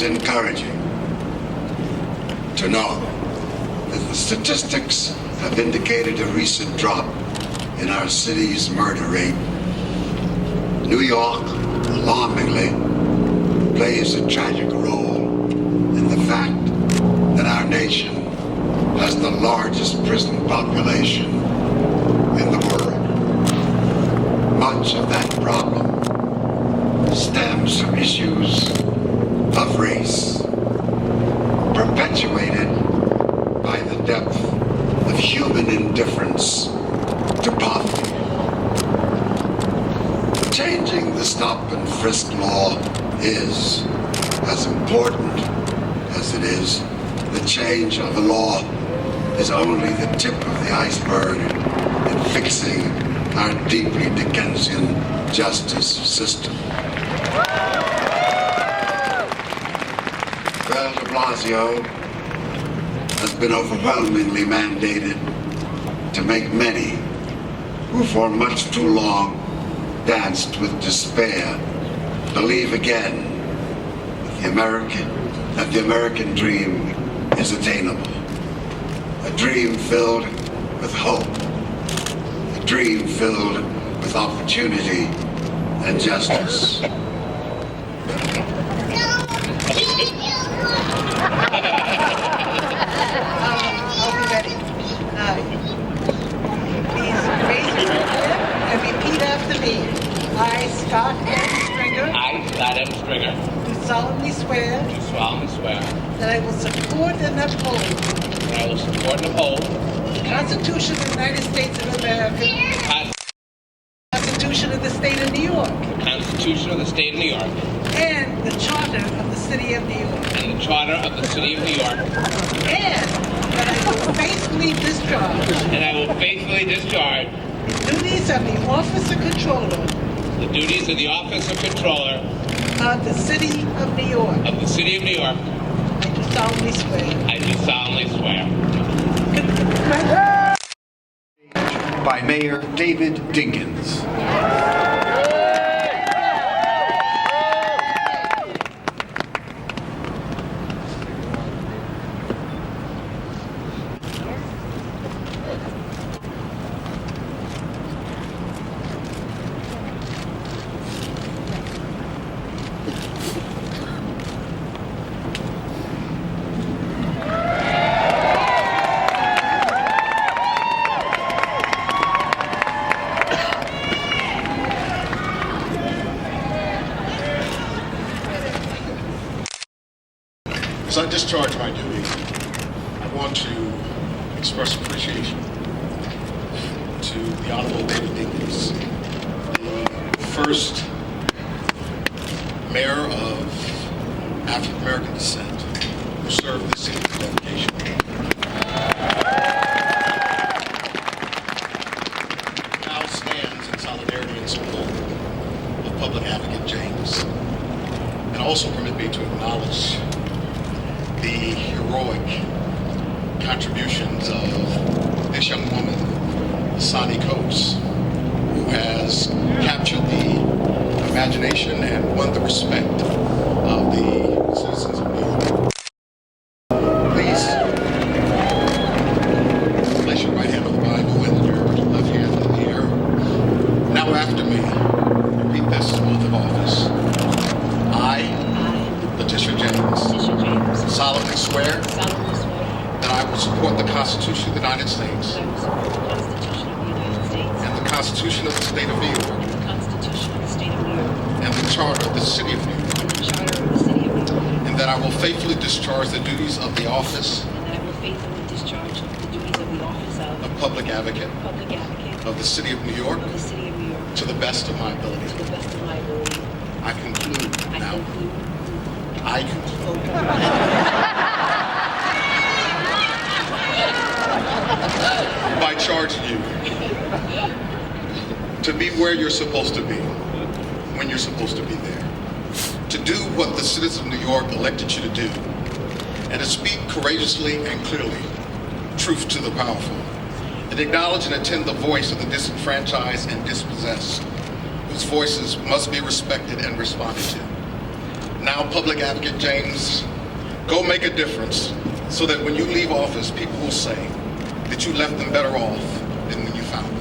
is encouraging to know that the statistics have indicated a recent drop in our city's murder rate. New York, alarmingly, plays a tragic role in the fact that our nation has the largest prison population in the world. Much of that problem stems from issues of race, perpetuated by the depth of human indifference to poverty. Changing the stop and frisk law is as important as it is the change of the law is only the tip of the iceberg in fixing our deeply Dickensian justice system. Mayor de Blasio has been overwhelmingly mandated to make many who for much too long danced with despair believe again that the American dream is attainable. A dream filled with hope. A dream filled with opportunity and justice. I'll be ready. Please raise your right hand and repeat after me. I, Scott M. Stringer, I, Scott M. Stringer, do solemnly swear that I will support and uphold the Constitution of the United States of America, the Constitution of the State of New York, and the Charter of the City of New York, and that I will faithfully discharge the duties of the Office of Controller of the City of New York. I do solemnly swear. By Mayor David Dinkins. As I discharge my duty, I want to express appreciation to the Honorable David Dinkins, the first mayor of African American descent who served the city with dedication. Now stands in solidarity and support of Public Advocate James. And also permit me to acknowledge the heroic contributions of this young woman, Asani Coates, who has captured the imagination and won the respect of the citizens of New York. Please place your right hand on the Bible and your left hand in the air. Now after me, repeat this oath of office. I, Letitia James, solemnly swear that I will support the Constitution of the United States and the Constitution of the State of New York and the Charter of the City of New York, and that I will faithfully discharge the duties of the office of Public Advocate of the City of New York to the best of my ability. I conclude. By charging you to be where you're supposed to be, when you're supposed to be there, to do what the citizens of New York elected you to do, and to speak courageously and clearly truth to the powerful, and acknowledge and attend the voice of the disenfranchised and dispossessed, whose voices must be respected and responded to. Now, Public Advocate James, go make a difference so that when you leave office, people will say that you left them better off than when you found them.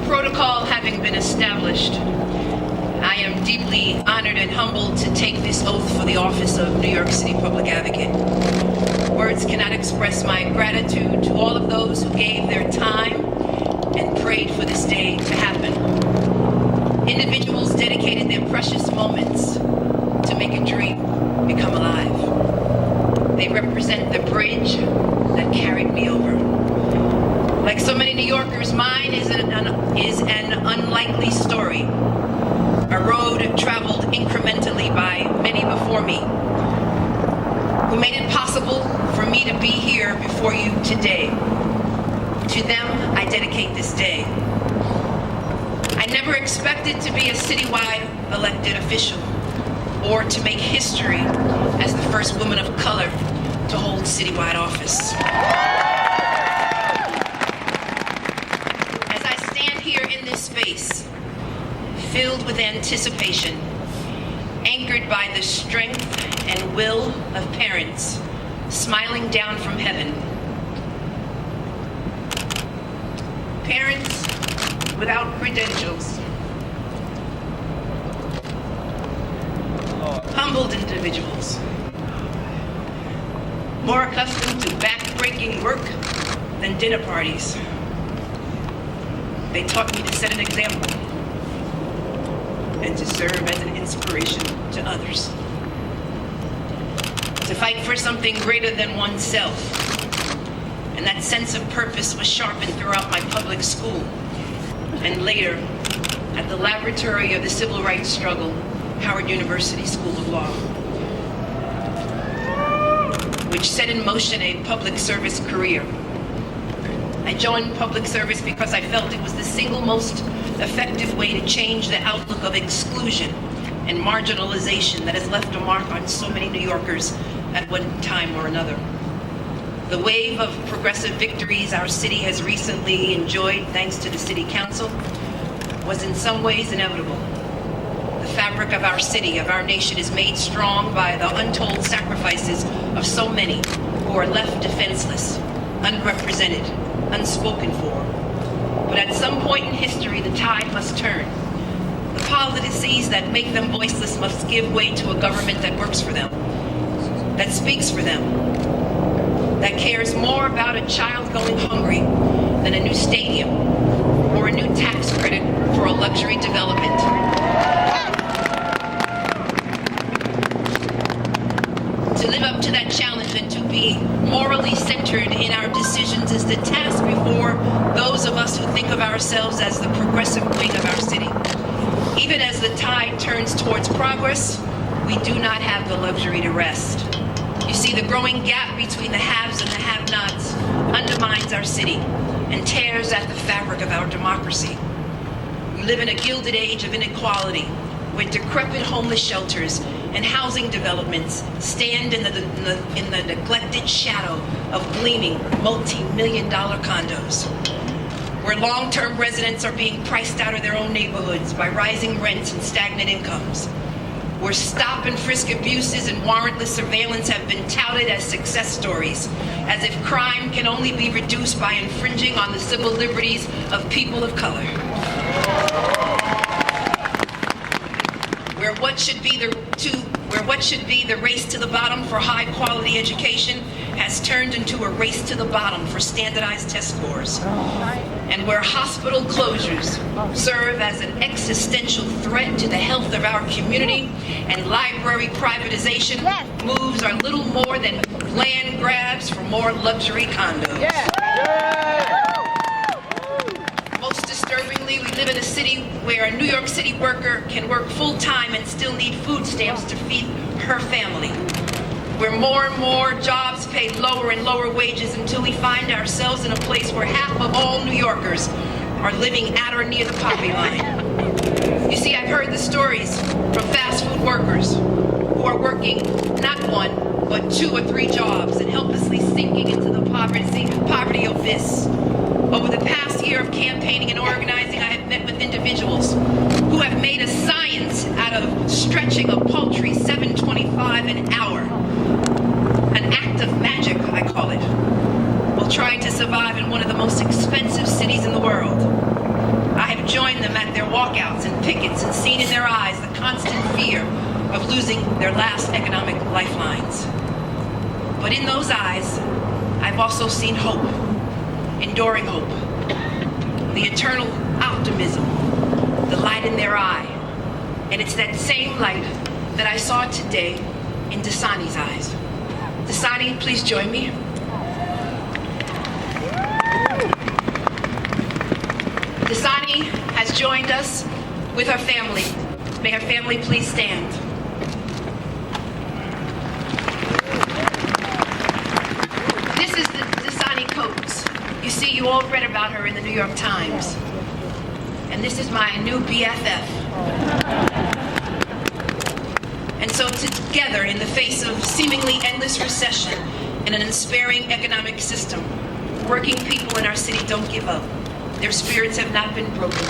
Protocol having been established, I am deeply honored and humbled to take this oath for the office of New York City Public Advocate. Words cannot express my gratitude to all of those who gave their time and prayed for this day to happen. Individuals dedicated their precious moments to make a dream become alive. They represent the bridge that carried me over. Like so many New Yorkers, mine is an unlikely story. A road traveled incrementally by many before me, who made it possible for me to be here before you today. To them, I dedicate this day. I never expected to be a citywide elected official or to make history as the first woman of color to hold citywide office. As I stand here in this space, filled with anticipation, anchored by the strength and will of parents smiling down from heaven. Parents without credentials. Humbled individuals. More accustomed to back-breaking work than dinner parties. They taught me to set an example and to serve as an inspiration to others. To fight for something greater than oneself. And that sense of purpose was sharpened throughout my public school and later at the laboratory of the civil rights struggle, Howard University School of Law, which set in motion a public service career. I joined public service because I felt it was the single most effective way to change the outlook of exclusion and marginalization that has left a mark on so many New Yorkers at one time or another. The wave of progressive victories our city has recently enjoyed, thanks to the City Council, was in some ways inevitable. The fabric of our city, of our nation, is made strong by the untold sacrifices of so many who are left defenseless, unrepresented, unspoken for. But at some point in history, the tide must turn. The policies that make them voiceless must give way to a government that works for them, that speaks for them, that cares more about a child going hungry than a new stadium or a new tax credit for a luxury development. To live up to that challenge and to be morally centered in our decisions is the task before those of us who think of ourselves as the progressive wing of our city. Even as the tide turns towards progress, we do not have the luxury to rest. You see, the growing gap between the haves and the have-nots undermines our city and tears at the fabric of our democracy. We live in a gilded age of inequality, where decrepit homeless shelters and housing developments stand in the neglected shadow of gleaming multi-million-dollar condos, where long-term residents are being priced out of their own neighborhoods by rising rents and stagnant incomes, where stop and frisk abuses and warrantless surveillance have been touted as success stories, as if crime can only be reduced by infringing on the civil liberties of people of color. Where what should be the race to the bottom for high quality education has turned into a race to the bottom for standardized test scores. And where hospital closures serve as an existential threat to the health of our community, and library privatization moves are little more than land grabs for more luxury condos. Most disturbingly, we live in a city where a New York City worker can work full-time and still need food stamps to feed her family. Where more and more jobs pay lower and lower wages until we find ourselves in a place where half of all New Yorkers are living at or near the poverty line. You see, I've heard the stories from fast food workers who are working not one, but 2 or 3 jobs and helplessly sinking into the poverty abyss Over the past year of campaigning and organizing, I have met with individuals who have made a science out of stretching a paltry $7.25 an hour. An act of magic, I call it, while trying to survive in one of the most expensive cities in the world. I have joined them at their walkouts and pickets and seen in their eyes the constant fear of losing their last economic lifelines. But in those eyes, I've also seen hope, enduring hope, the eternal optimism, the light in their eye. And it's that same light that I saw today in Dasani's eyes. Dasani, please join me. Dasani has joined us with her family. May her family please stand. This is the Dasani Coates. You see, you all read about her in the New York Times. And this is my new BFF. And so together, in the face of seemingly endless recession and an unsparing economic system, working people in our city don't give up. Their spirits have not been broken.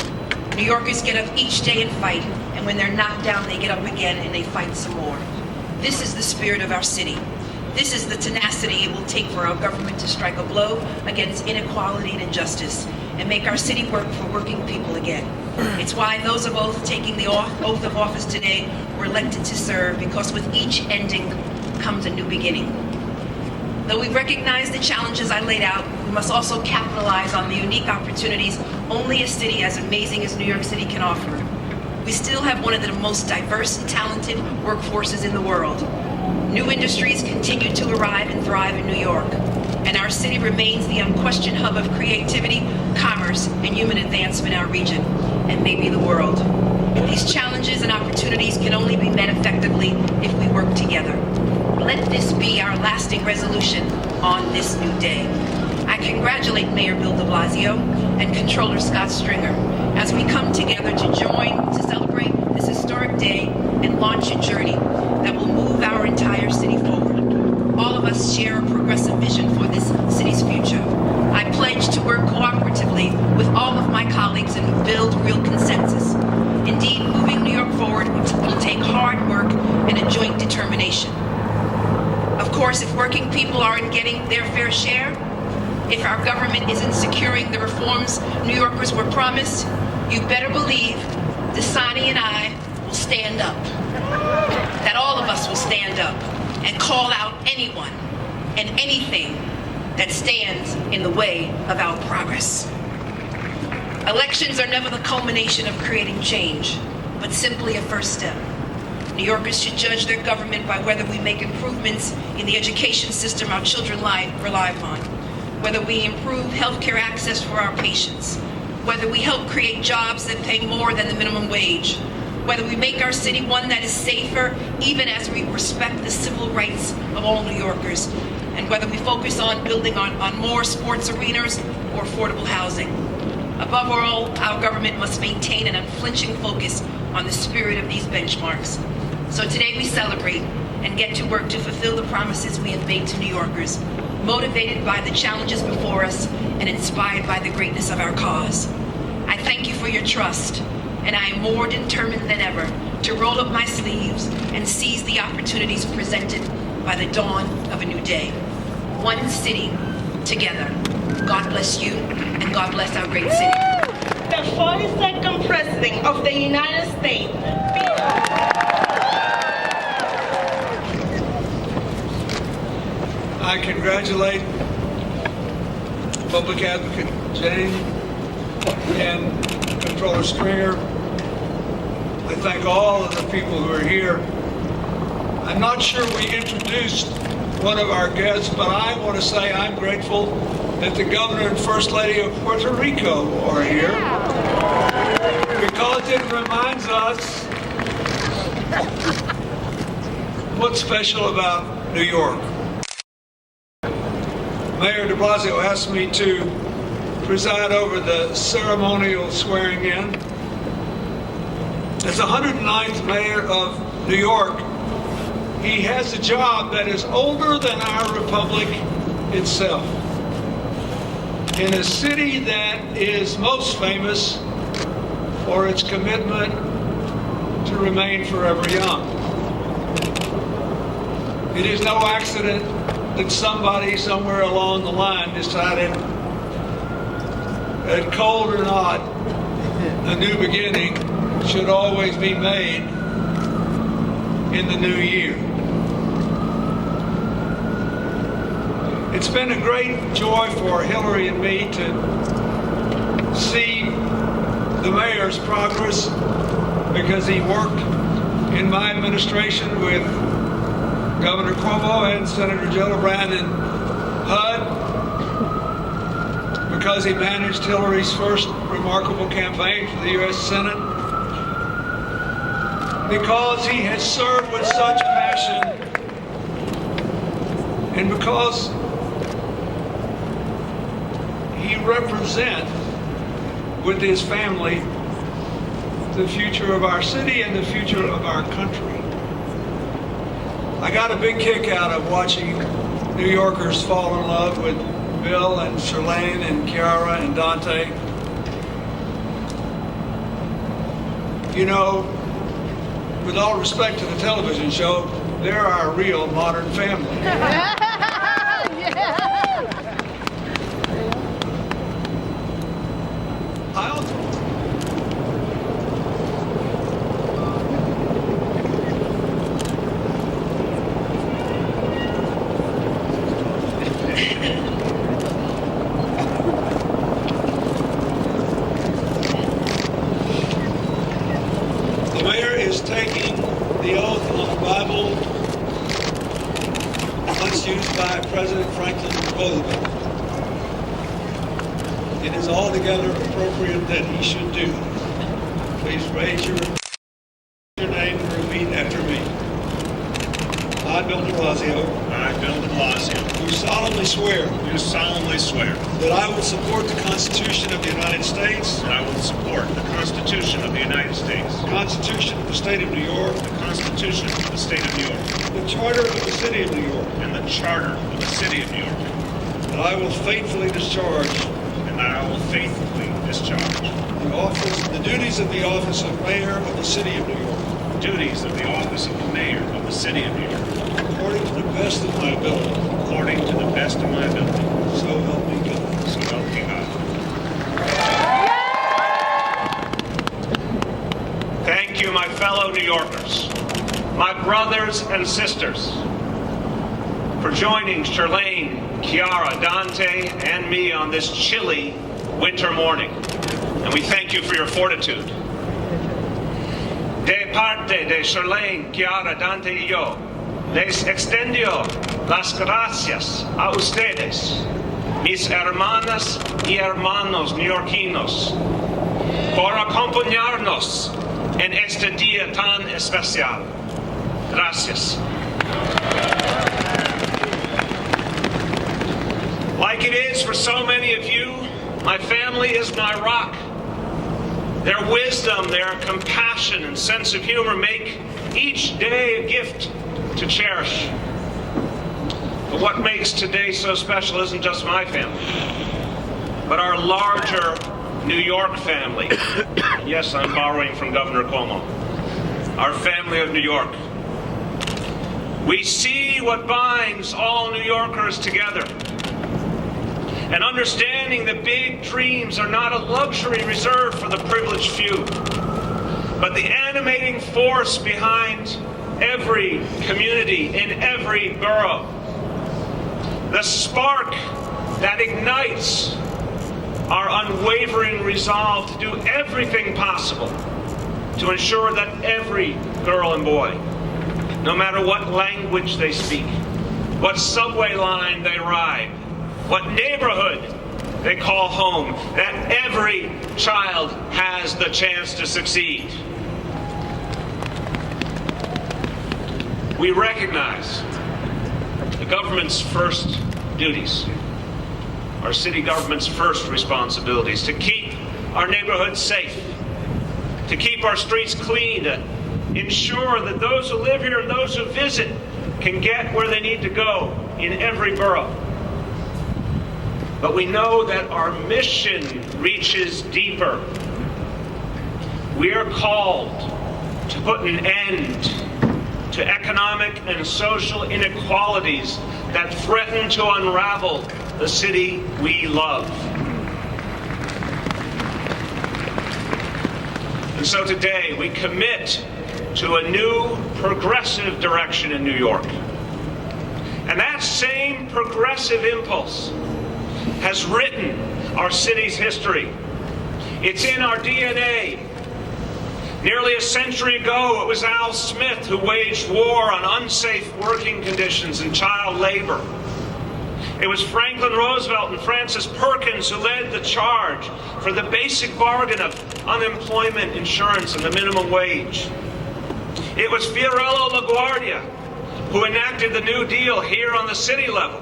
New Yorkers get up each day and fight, and when they're knocked down, they get up again and they fight some more. This is the spirit of our city. This is the tenacity it will take for our government to strike a blow against inequality and injustice and make our city work for working people again. It's why those of us taking the oath of office today were elected to serve, because with each ending comes a new beginning. Though we recognize the challenges I laid out, we must also capitalize on the unique opportunities only a city as amazing as New York City can offer. We still have one of the most diverse and talented workforces in the world. New industries continue to arrive and thrive in New York, and our city remains the unquestioned hub of creativity, commerce, and human advancement in our region, and maybe the world. These challenges and opportunities can only be met effectively if we work together. Let this be our lasting resolution on this new day. I congratulate Mayor Bill de Blasio and Comptroller Scott Stringer as we come together to celebrate this historic day and launch a journey that will move our entire city forward. All of us share a progressive vision for this city's future. I pledge to work cooperatively with all of my colleagues and build real consensus. Indeed, moving New York forward will take hard work and a joint determination. Of course, if working people aren't getting their fair share, if our government isn't securing the reforms New Yorkers were promised, you better believe Dasani and I will stand up. That all of us will stand up and call out anyone and anything that stands in the way of our progress. Elections are never the culmination of creating change, but simply a first step. New Yorkers should judge their government by whether we make improvements in the education system our children rely upon, whether we improve healthcare access for our patients, whether we help create jobs that pay more than the minimum wage, whether we make our city one that is safer even as we respect the civil rights of all New Yorkers, and whether we focus on building on more sports arenas or affordable housing. Above all, our government must maintain an unflinching focus on the spirit of these benchmarks. So today we celebrate and get to work to fulfill the promises we have made to New Yorkers, motivated by the challenges before us and inspired by the greatness of our cause. I thank you for your trust, and I am more determined than ever to roll up my sleeves and seize the opportunities presented by the dawn of a new day. One city, together. God bless you, and God bless our great city. The 42nd President of the United States. I congratulate Public Advocate James and Comptroller Stringer. I thank all of the people who are here. I'm not sure we introduced one of our guests, but I want to say I'm grateful that the Governor and First Lady of Puerto Rico are here, because it reminds us what's special about New York. Mayor de Blasio asked me to preside over the ceremonial swearing in. As the 109th mayor of New York, he has a job that is older than our republic itself. in a city that is most famous for its commitment to remain forever young. It is no accident that somebody somewhere along the line decided that cold or not, a new beginning should always be made in the new year. It's been a great joy for Hillary and me to see the mayor's progress because he worked in my administration with Governor Cuomo and Senator Gillibrand and HUD, because he managed Hillary's first remarkable campaign for the U.S. Senate, because he has served with such passion, and because he represents with his family the future of our city and the future of our country. I got a big kick out of watching New Yorkers fall in love with Bill and Charlene and Kiara and Dante. You know, with all respect to the television show, they're our real modern family. I also The mayor is taking the oath on the Bible once used by President Franklin Roosevelt. It is altogether appropriate that he should do. Please raise your name and repeat after me. I, Bill de Blasio, I, Bill de Blasio, do solemnly swear do solemnly swear that I will support the Constitution of the United States, that I will support the Constitution of the United States, the Constitution of the State of New York, the Constitution of the State of New York, the Charter of the City of New York, and the Charter of the City of New York, that I will faithfully discharge and that I will faithfully discharge the duties of the office of Mayor of the City of New York, the duties of the office of the Mayor of the City of New York, according to the best of my ability. according to the best of my ability. So help me God. So help me God. Thank you, my fellow New Yorkers, my brothers and sisters, for joining Charlene, Kiara, Dante, and me on this chilly winter morning. And we thank you for your fortitude. De parte de Charlene, Kiara, Dante y yo, les extendió las gracias a ustedes, mis hermanas y hermanos neoyorquinos, por acompañarnos en este día tan especial. Gracias. Like it is for so many of you, my family is my rock. Their wisdom, their compassion, and sense of humor make each day a gift to cherish. But what makes today so special isn't just my family, but our larger New York family. Yes, I'm borrowing from Governor Cuomo. Our family of New York. We see what binds all New Yorkers together. And understanding that big dreams are not a luxury reserved for the privileged few, but the animating force behind every community in every borough. The spark that ignites our unwavering resolve to do everything possible to ensure that every girl and boy, no matter what language they speak, what subway line they ride, what neighborhood they call home, that every child has the chance to succeed. We recognize the government's first duties, our city government's first responsibilities, to keep our neighborhoods safe, to keep our streets clean, to ensure that those who live here and those who visit can get where they need to go in every borough. but we know that our mission reaches deeper. We are called to put an end to economic and social inequalities that threaten to unravel the city we love. And so today we commit to a new progressive direction in New York. And that same progressive impulse has written our city's history. It's in our DNA. Nearly a century ago, it was Al Smith who waged war on unsafe working conditions and child labor. It was Franklin Roosevelt and Francis Perkins who led the charge for the basic bargain of unemployment insurance and the minimum wage. It was Fiorello LaGuardia who enacted the New Deal here on the city level,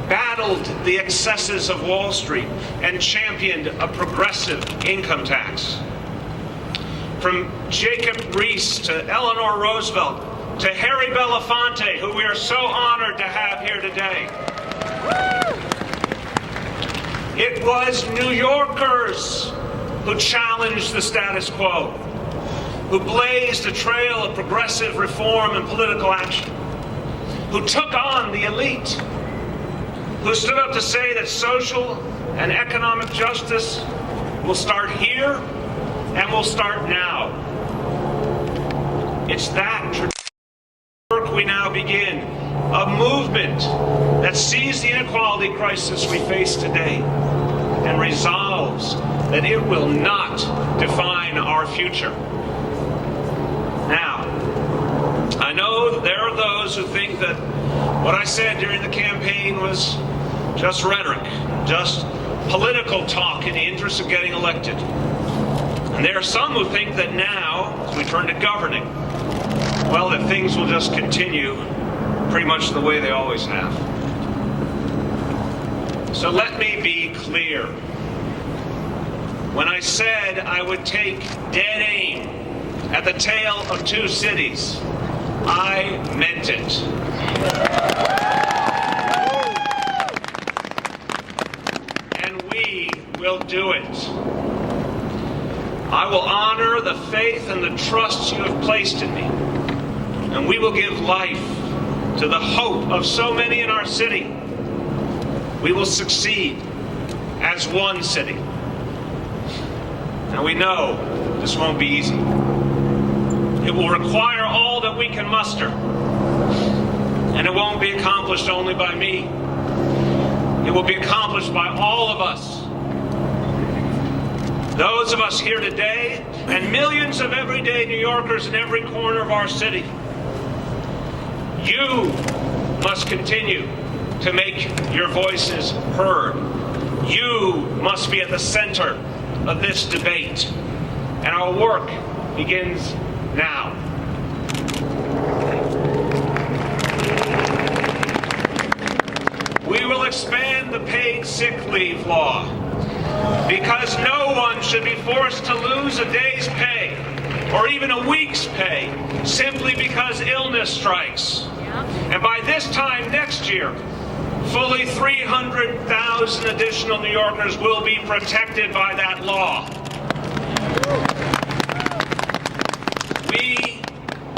battled the excesses of Wall Street, and championed a progressive income tax. From Jacob Riis to Eleanor Roosevelt to Harry Belafonte, who we are so honored to have here today. It was New Yorkers who challenged the status quo, who blazed a trail of progressive reform and political action, who took on the elite, who stood up to say that social and economic justice will start here and will start now. It's that work we now begin, a movement that sees the inequality crisis we face today and resolves that it will not define our future. Now, I know that there are those who think that what I said during the campaign was just rhetoric, just political talk in the interest of getting elected. And there are some who think that now, as we turn to governing, well, that things will just continue pretty much the way they always have. So let me be clear. When I said I would take dead aim at the tale of two cities, I meant it. And we will do it. I will honor the faith and the trust you have placed in me, and we will give life to the hope of so many in our city. We will succeed as one city. Now we know this won't be easy. It will require all that we can muster, and it won't be accomplished only by me. It will be accomplished by all of us. Those of us here today, and millions of everyday New Yorkers in every corner of our city. You must continue to make your voices heard. You must be at the center of this debate. And our work begins now. We will expand the paid sick leave law, because no one should be forced to lose a day's pay or even a week's pay simply because illness strikes. And by this time next year, fully 300,000 additional New Yorkers will be protected by that law. We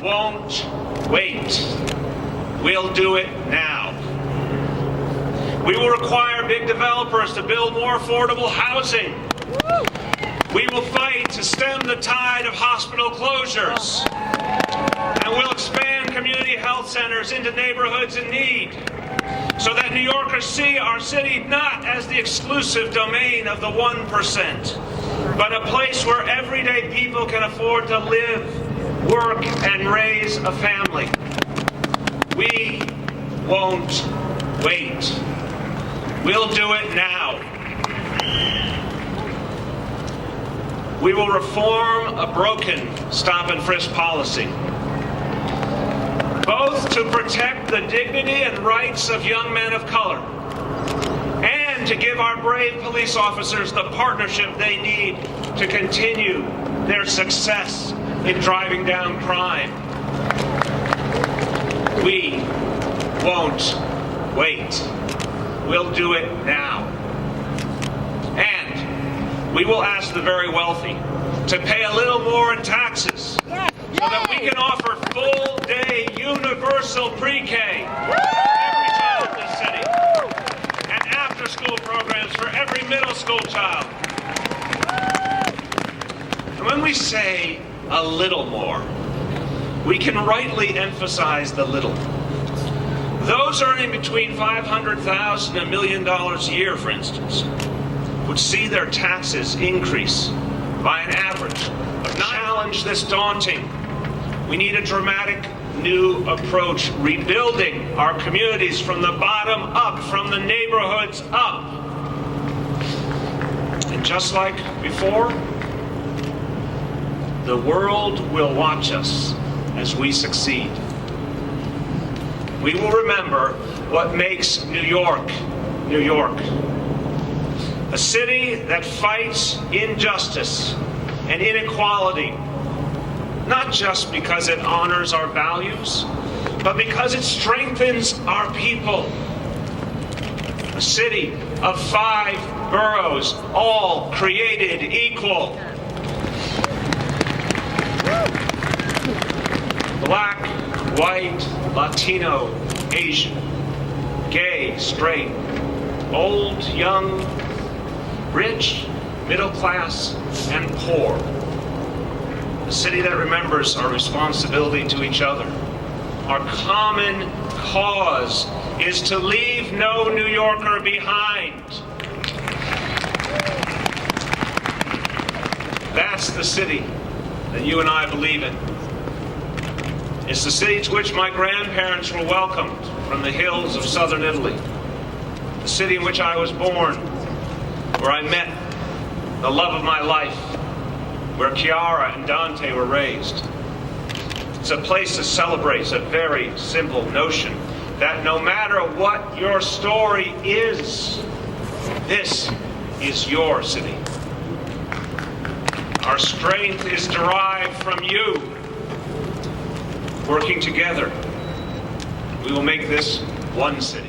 won't wait. We'll do it now. We will require big developers to build more affordable housing. We will fight to stem the tide of hospital closures. And we'll expand community health centers into neighborhoods in need, so that New Yorkers see our city not as the exclusive domain of the 1%, but a place where everyday people can afford to live, work, and raise a family. We won't wait. We'll do it now. We will reform a broken stop and frisk policy, both to protect the dignity and rights of young men of color and to give our brave police officers the partnership they need to continue their success in driving down crime. We won't wait. We'll do it now. we will ask the very wealthy to pay a little more in taxes so that we can offer full-day universal pre-K for every child in this city, and after-school programs for every middle school child. And when we say a little more, we can rightly emphasize the little. Those earning between $500,000 and $1 million a year, for instance, would see their taxes increase by an average of challenge this daunting. We need a dramatic new approach, rebuilding our communities from the bottom up, from the neighborhoods up. And just like before, the world will watch us as we succeed. We will remember what makes New York, New York. A city that fights injustice and inequality, not just because it honors our values, but because it strengthens our people. A city of 5 boroughs, all created equal. Black, white, Latino, Asian, gay, straight, old, young, rich, middle class, and poor. A city that remembers our responsibility to each other. Our common cause is to leave no New Yorker behind. That's the city that you and I believe in. It's the city to which my grandparents were welcomed from the hills of southern Italy. The city in which I was born, where I met the love of my life, where Chiara and Dante were raised. It's a place that celebrates a very simple notion that no matter what your story is, this is your city. Our strength is derived from you. Working together, we will make this one city.